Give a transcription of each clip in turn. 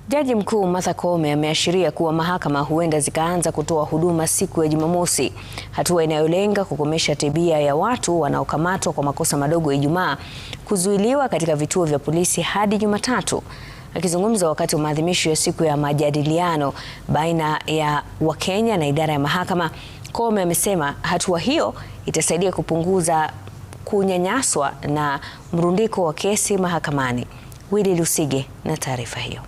Jaji Mkuu Martha Koome ameashiria kuwa mahakama huenda zikaanza kutoa huduma siku ya Jumamosi, hatua inayolenga kukomesha tabia ya watu wanaokamatwa kwa makosa madogo Ijumaa kuzuiliwa katika vituo vya polisi hadi Jumatatu. Akizungumza wakati wa maadhimisho ya siku ya majadiliano baina ya Wakenya na idara ya mahakama, Koome amesema hatua hiyo itasaidia kupunguza kunyanyaswa na mrundiko wa kesi mahakamani. Willy Lusige na taarifa hiyo.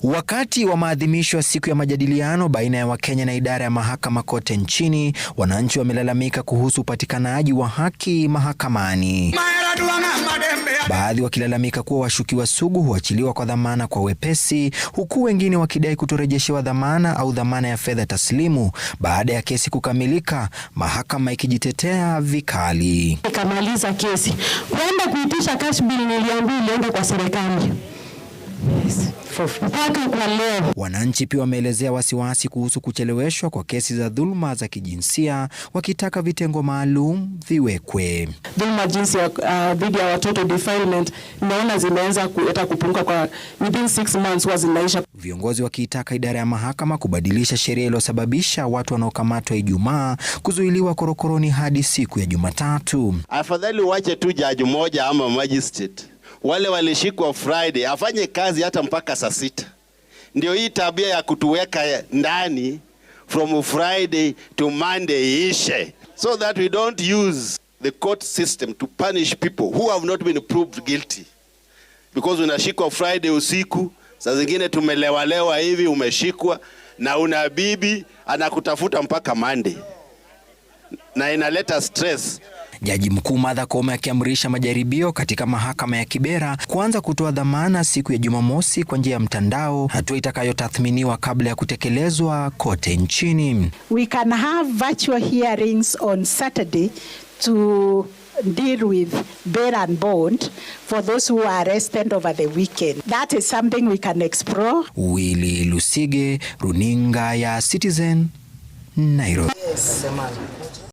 Wakati wa maadhimisho ya siku ya majadiliano baina ya Wakenya na idara ya mahakama kote nchini, wananchi wamelalamika kuhusu upatikanaji wa haki mahakamani. Baadhi wakilalamika kuwa washukiwa sugu huachiliwa kwa dhamana kwa wepesi, huku wengine wakidai kutorejeshewa dhamana au dhamana ya fedha taslimu baada ya kesi kukamilika, mahakama ikijitetea vikali. Ikamaliza kesi, kwenda kuitisha cash bill niliambiwa ilienda kwa serikali. Wananchi pia wameelezea wasiwasi kuhusu kucheleweshwa kwa kesi za dhuluma za kijinsia, wakitaka vitengo maalum viwekwe. Dhuluma jinsia dhidi ya watoto defilement naona zimeanza kuleta kupunguka kwa within 6 months wa zinaisha. Viongozi wakiitaka idara ya mahakama kubadilisha sheria iliyosababisha watu wanaokamatwa Ijumaa kuzuiliwa korokoroni hadi siku ya Jumatatu. Afadhali wache tu jaji moja ama magistrate wale walishikwa Friday afanye kazi hata mpaka saa 6. Ndio hii tabia ya kutuweka ndani from Friday to Monday ishe, so that we don't use the court system to punish people who have not been proved guilty. Because unashikwa Friday usiku, saa zingine tumelewalewa hivi, umeshikwa na una bibi anakutafuta mpaka Monday, na inaleta stress. Jaji Mkuu Martha Koome akiamrisha majaribio katika mahakama ya Kibera kuanza kutoa dhamana siku ya Jumamosi kwa njia ya mtandao, hatua itakayotathminiwa kabla ya kutekelezwa kote nchini. We can have virtual hearings on Saturday to deal with bail and bond for those who are arrested over the weekend. That is something we can explore. Willy Lusige, runinga ya Citizen, Nairobi. Yes.